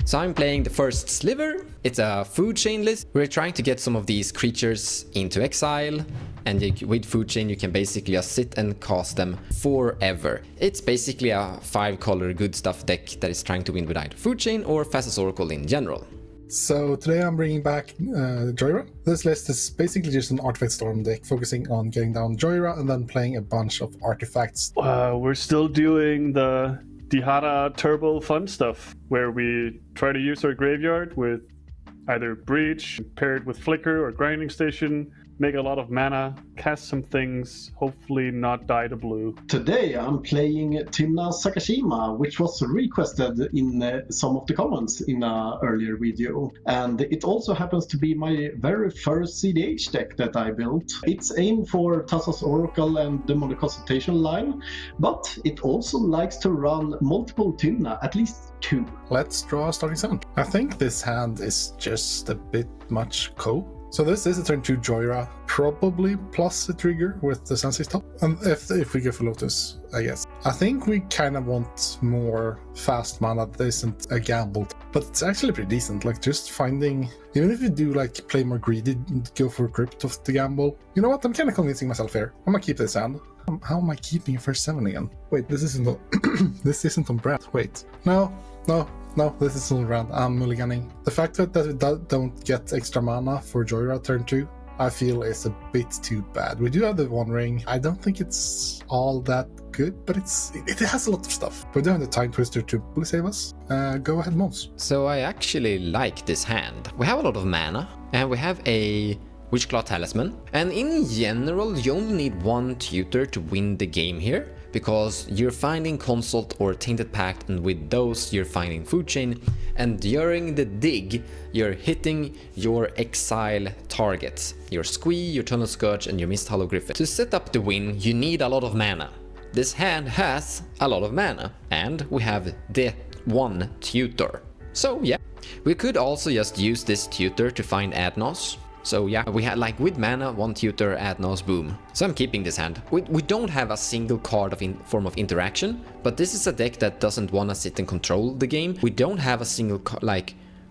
So I'm playing the first sliver. It's a food chain list. We're trying to get some of these creatures into exile, and with food chain you can basically just sit and cast them forever. It's basically a 5-color good stuff deck that is trying to win with either food chain or Fastest Oracle in general. So today I'm bringing back Jhoira. This list is basically just an artifact storm deck focusing on getting down Jhoira and then playing a bunch of artifacts. We're still doing the Dihada turbo fun stuff where we try to use our graveyard with either Breach paired with Flicker or Grinding Station, make a lot of mana, cast some things, hopefully not die to blue. Today I'm playing Tymna Sakashima, which was requested in some of the comments in an earlier video. And it also happens to be my very first cEDh deck that I built. It's aimed for Thassa's Oracle and Demonic Consultation line, but it also likes to run multiple Tymna, at least 2. Let's draw a starting sound. I think this hand is just a bit much cope. So this is a turn 2 Jhoira, probably plus a trigger with the Sensei top. And if we go for Lotus, I guess. I think we kind of want more fast mana that isn't a gamble. But it's actually pretty decent, like just finding, even if you do like play more greedy, go for Crypt of the gamble. You know what, I'm kind of convincing myself here. I'm gonna keep this hand. How am I keeping it for 7 again? Wait, this isn't on, this isn't on Brad. Wait, no, this is all around. I'm mulliganing. The fact that we don't get extra mana for Jhoira turn 2, I feel is a bit too bad. We do have the One Ring. I don't think it's all that good, but it has a lot of stuff. We do have the Time Twister to save us. Go ahead, Mons. So I actually like this hand. We have a lot of mana, and we have a Witchclaw Talisman. And in general, you only need 1 tutor to win the game here, because you're finding Consult or Tainted Pact, and with those you're finding Food Chain, and during the dig you're hitting your exile targets, your Squee, your Tunnel Scourge and your Mist Hollow Griffin. To set up the win you need a lot of mana. This hand has a lot of mana, and we have the 1 tutor. So yeah, we could also just use this tutor to find Adnos. So yeah, we had like with mana, 1 tutor, Adnos, boom. So I'm keeping this hand. We don't have a single card of form of interaction, but this is a deck that doesn't want to sit and control the game. We don't have a single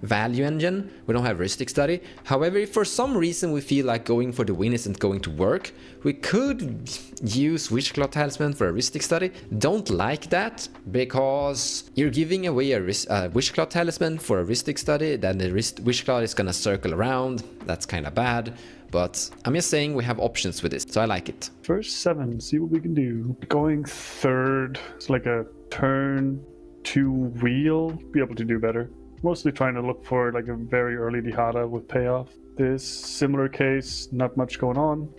value engine. We don't have Rhystic Study. However, if for some reason we feel like going for the win isn't going to work, we could use Witchclaw Talisman for a Rhystic Study. Don't like that, because you're giving away a Witchclaw Talisman for a Rhystic Study, then the Witchclaw is gonna circle around. That's kind of bad, but I'm just saying we have options with this, so I like it. First 7, see what we can do. Going third, it's like a turn 2 wheel, be able to do better. Mostly trying to look for like a very early Dihada with payoff. This similar case, not much going on.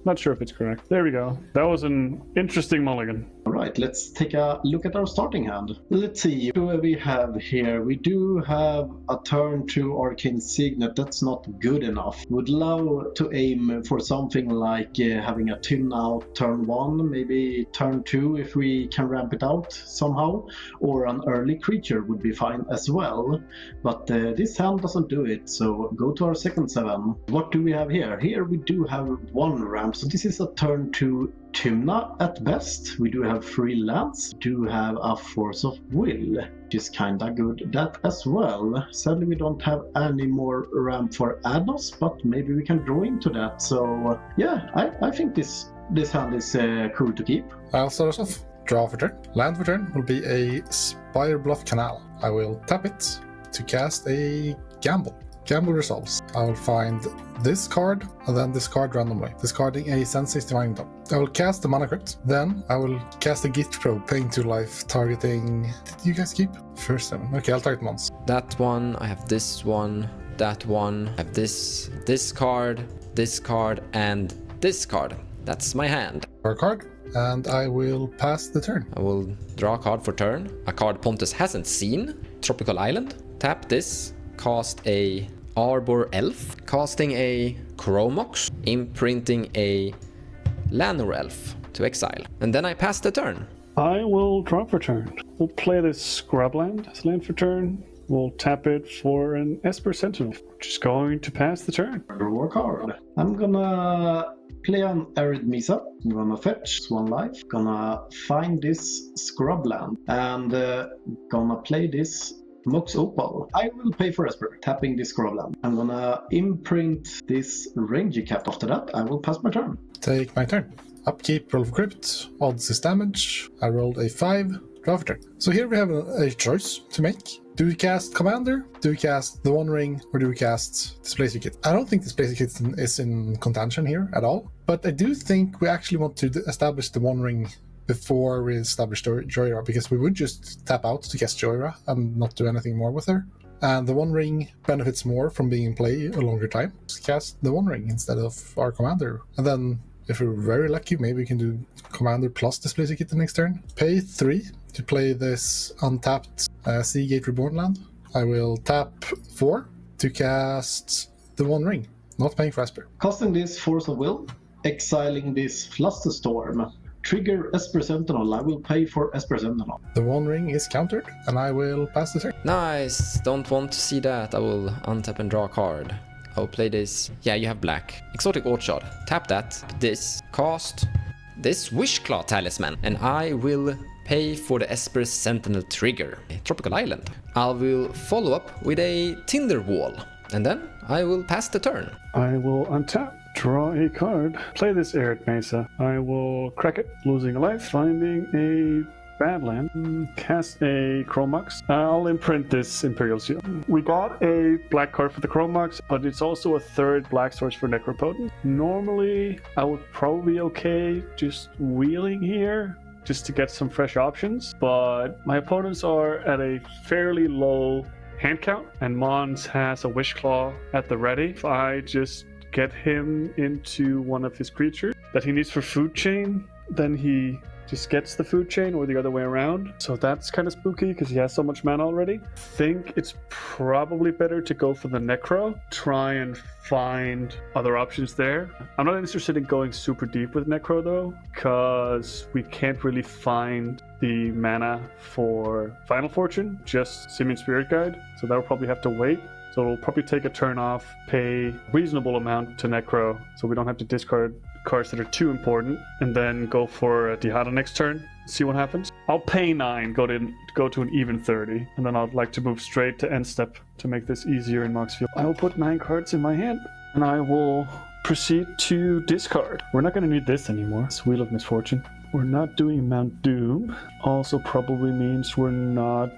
Not sure if it's correct. There we go. That was an interesting mulligan. Alright, let's take a look at our starting hand. Let's see, who do we have here? We do have a turn 2 Arcane Signet. That's not good enough. Would love to aim for something like having a Tymna out turn 1, maybe turn 2 if we can ramp it out somehow. Or an early creature would be fine as well. But this hand doesn't do it, so go to our second 7. What do we have here? Here we do have 1 ramp, so this is a turn 2 Tymna at best. We do have 3 lands, do have a Force of Will, which is kinda good that as well. Sadly we don't have any more ramp for Adnos, but maybe we can draw into that. So yeah, I think this hand is cool to keep. I'll start us off. Draw for turn. Land for turn will be a Spire Bluff Canal. I will tap it to cast a Gamble. Gamble resolves. I will find this card and then this card randomly, discarding a Sensei's Divine Top. I will cast the Mana Crypt. Then I will cast a Gift Probe, paying 2 life, targeting... Did you guys keep? First 7. Okay, I'll target once. That one, I have this one, that one, I have this card, and this card. That's my hand. Draw a card, and I will pass the turn. I will draw a card for turn. A card Pontus hasn't seen. Tropical Island. Tap this. Cast a Arbor Elf, casting a Chromox, imprinting a Lanor Elf to exile. And then I pass the turn. I will draw for turn. We'll play this Scrubland as land for turn. We'll tap it for an Esper Sentinel, which is going to pass the turn. Draw a card. I'm gonna play on Arid Mesa. I'm gonna fetch 1 life. Gonna find this Scrubland and gonna play this Mox Opal. I will pay for Esper, tapping this Scrolland. I'm gonna imprint this Ranger Cap. After that, I will pass my turn. Take my turn. Upkeep, roll for crypt, odds is damage. I rolled a 5, draw for turn. So here we have a choice to make. Do we cast Commander? Do we cast the One Ring? Or do we cast Displacer Kit? I don't think Displacer Kit is in contention here at all. But I do think we actually want to establish the One Ring before we establish Jhoira, because we would just tap out to cast Jhoira and not do anything more with her. And the One Ring benefits more from being in play a longer time. Just cast the One Ring instead of our Commander. And then, if we're very lucky, maybe we can do Commander plus Displacer Kit the next turn. Pay 3 to play this untapped Seagate Reborn land. I will tap 4 to cast the One Ring, not paying for Esper. Casting this Force of Will, exiling this Flusterstorm. Trigger Esper Sentinel. I will pay for Esper Sentinel. The One Ring is countered, and I will pass the turn. Nice. Don't want to see that. I will untap and draw a card. I'll play this. Yeah, you have black. Exotic Orchard. Tap that. This. Cast this Wishclaw Talisman. And I will pay for the Esper Sentinel trigger. Tropical Island. I will follow up with a Tinder Wall. And then I will pass the turn. I will untap, draw a card, play this Arid Mesa. I will crack it, losing a life, finding a Badland, cast a Chromox. I'll imprint this Imperial Seal. We got a black card for the Chromox, but it's also a third black source for Necropotent. Normally, I would probably be okay just wheeling here, just to get some fresh options, but my opponents are at a fairly low hand count, and Mons has a Wishclaw at the ready. If I just get him into one of his creatures that he needs for food chain, then he just gets the food chain, or the other way around. So that's kind of spooky because he has so much mana already. I think it's probably better to go for the Necro, try and find other options there. I'm not interested in going super deep with Necro though, because we can't really find the mana for Final Fortune, just Simian Spirit Guide, so that'll probably have to wait. So we'll probably take a turn off, pay reasonable amount to Necro, so we don't have to discard cards that are too important, and then go for a Dihada next turn, see what happens. I'll pay 9, go to an even 30, and then I'd like to move straight to end step to make this easier in Moxfield. I will put 9 cards in my hand, and I will proceed to discard. We're not going to need this anymore. It's Wheel of Misfortune. We're not doing Mount Doom. Also probably means we're not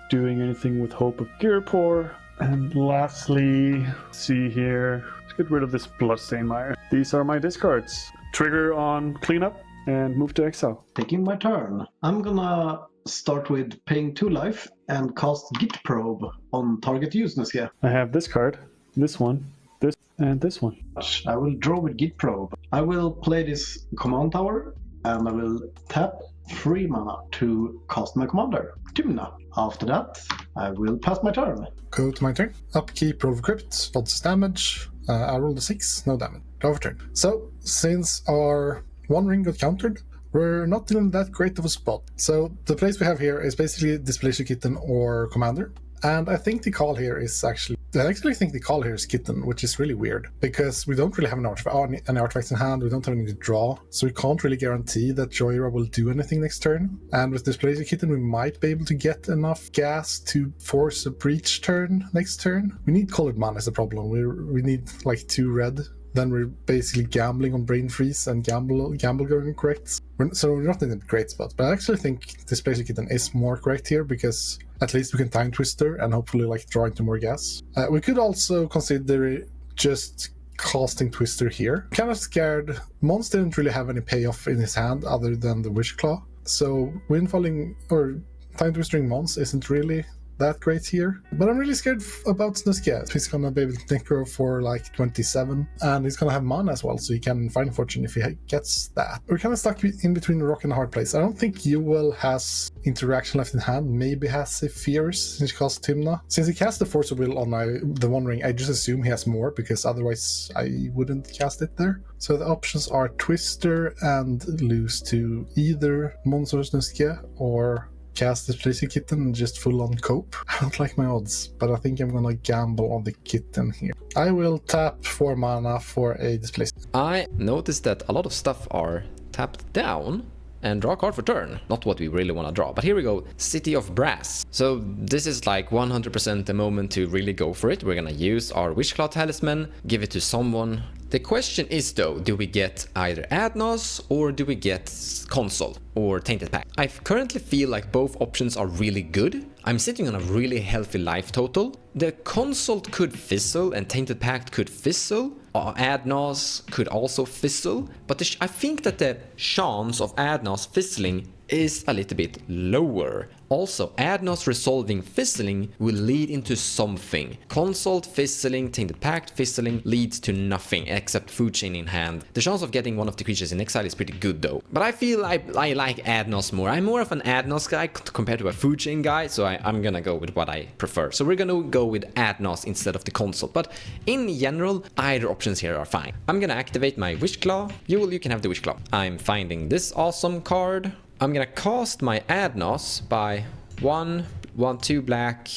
doing anything with Hope of Girpor. And lastly, see here, let's get rid of this Bloodstained Mire. These are my discards. Trigger on cleanup and move to exile. Taking my turn. I'm gonna start with paying 2 life and cast Git Probe on target Useless. I have this card, this one, this, and this one. I will draw with Git Probe. I will play this Command Tower, and I will tap 3 mana to cast my commander, Tymna. After that, I will pass my turn. Go to my turn. Upkeep, roll for crypt, odds damage. I rolled a 6, no damage. Draw for turn. So, since our One Ring got countered, we're not in that great of a spot. So, the place we have here is basically Displacer Kitten or Commander. And I think the call here is I actually think the call here is Kitten, which is really weird, because we don't really have any artifacts in hand, we don't have any to draw, so we can't really guarantee that Jhoira will do anything next turn. And with Displacer Kitten, we might be able to get enough gas to force a breach turn next turn. We need colored mana is the problem. We need like 2 red. Then we're basically gambling on Brain Freeze and gamble going correct. So we're not in a great spot. But I actually think Displacer Kitten is more correct here, because at least we can Time Twister and hopefully like draw into more gas. We could also consider just casting Twister here. Kind of scared. Mons didn't really have any payoff in his hand other than the Wishclaw. So Windfalling or Time Twistering Mons isn't really that great here. But I'm really scared about Snuskia. He's gonna be able to Necro for like 27, and he's gonna have mana as well, so he can Final Fortune if he gets that. We're kind of stuck in between a rock and a hard place. I don't think Ewell has interaction left in hand, maybe has a Fierce since he casts Tymna. Since he cast the Force of Will on the One Ring, I just assume he has more, because otherwise I wouldn't cast it there. So the options are Twister and lose to either Mons or Snuskia, or cast Displacer Kitten and just full on cope. I don't like my odds, but I think I'm gonna gamble on the Kitten here. I will tap 4 mana for a Displacer. I noticed that a lot of stuff are tapped down, and draw a card for turn. Not what we really want to draw, but here we go. City of Brass. So this is like 100% the moment to really go for it. We're gonna use our Wishclaw Talisman, give it to someone. The question is though, do we get either Adnos or do we get Console or Tainted Pact? I currently feel like both options are really good. I'm sitting on a really healthy life total. The Consult could fizzle and Tainted Pact could fizzle. Adnos could also fizzle, but I think that the chance of Adnos fizzling is a little bit lower. Also, Adnos resolving fizzling will lead into something. Consult fizzling, Tainted Pact fizzling leads to nothing except food chain in hand. The chance of getting one of the creatures in exile is pretty good though. But I feel I like Adnos more. I'm more of an Adnos guy compared to a food chain guy, so I'm gonna go with what I prefer. So we're gonna go with Adnos instead of the Consult. But in general, either options here are fine. I'm gonna activate my Wishclaw. You can have the Wishclaw. I'm finding this awesome card. I'm gonna cast my Adnos by 2 black,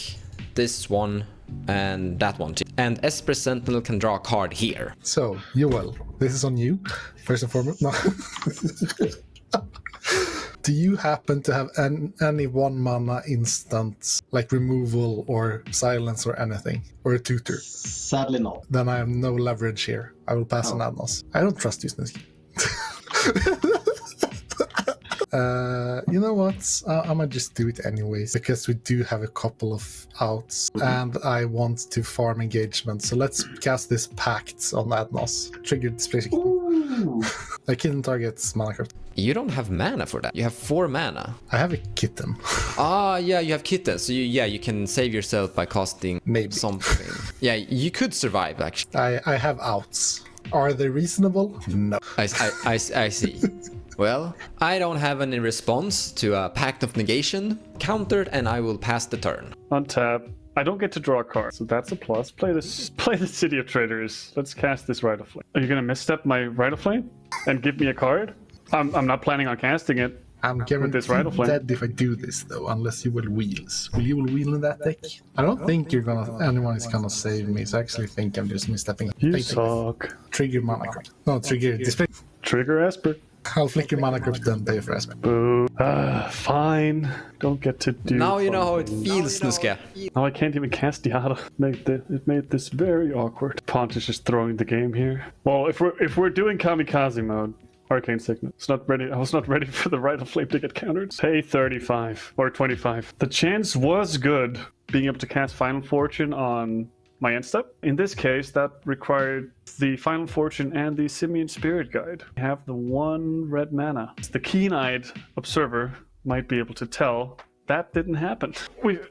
this one, and that one too. And Esper Sentinel can draw a card here. So, Joel, this is on you, first and foremost. No. Do you happen to have any 1 mana instants, like removal or silence or anything? Or a tutor? Sadly not. Then I have no leverage here. I will pass on Adnos. I don't trust you, Snisky. You know what? I might just do it anyways, because we do have a couple of outs, and I want to farm engagement. So let's cast this Pact on Adnos. Trigger display. I kitten targets mana craft. You don't have mana for that. You have 4 mana. I have a kitten. Yeah, you have kitten. So you can save yourself by casting Maybe something. Yeah, you could survive actually. I have outs. Are they reasonable? No. I see. Well, I don't have any response to a Pact of Negation. Countered, and I will pass the turn. Untap. I don't get to draw a card, so that's a plus. Play the City of Traders. Let's cast this Rite of Flame. Are you gonna misstep my Rite of Flame and give me a card? I'm not planning on casting it. I'm this Rite of Flame. dead if I do this though, unless you will wheels. Will you wheel in that deck? I don't think anyone is gonna save me, so I actually think I'm just misstepping. You suck. Trigger mana crypt. No, trigger display. Trigger Esper. I'll flicker mana crypt, then pay for Esper. Boo. Fine. Don't get to do. Now you know how it feels, Snuska. Now I can't even cast Dihada. It made this very awkward. Pont is just throwing the game here. Well, if we're doing kamikaze mode, Arcane Signet. It's not ready. I was not ready for the Rite of Flame to get countered. Pay 35 or 25. The chance was good being able to cast Final Fortune on my end step. In this case, that required the Final Fortune and the Simian Spirit Guide. I have the 1 red mana. The keen-eyed observer might be able to tell that didn't happen.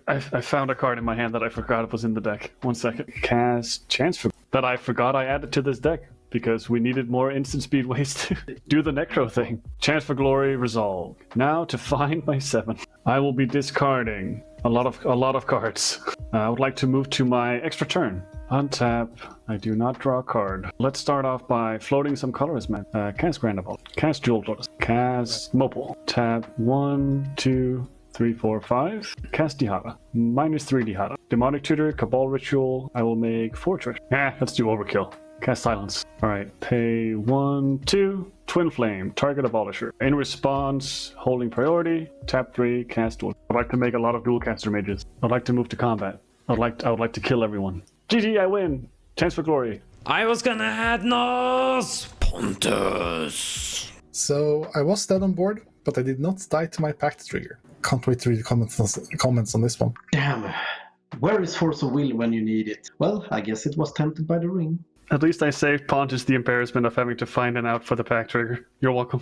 I found a card in my hand that I forgot it was in the deck. 1 second. Cast Chance for that I forgot I added to this deck, because we needed more instant speed ways to do the Necro thing. Chance for Glory resolved. Now to find my 7. I will be discarding a lot of cards. I would like to move to my extra turn. Untap. I do not draw a card. Let's start off by floating some colors, man. Cast Grandival. Cast Jewel Lotus. Cast Mopal. Tap 1, 2, 3, 4, 5. Cast Dihada. -3 Dihada. Demonic Tutor, Cabal Ritual. I will make 4 treasure. Let's do Overkill. Cast Silence. Alright, pay 1, 2. Twin Flame, target Abolisher. In response, holding priority. Tap 3, cast dual. I'd like to make a lot of dual caster mages. I'd like to move to combat. I would like to kill everyone. GG, I win! Chance for Glory. I was gonna add Nos! Pontus! So I was dead on board, but I did not die to my Pact trigger. Can't wait to read the comments on this one. Damn. Where is Force of Will when you need it? Well, I guess it was tempted by the ring. At least I saved Pontus the embarrassment of having to find an out for the Pact trigger. You're welcome.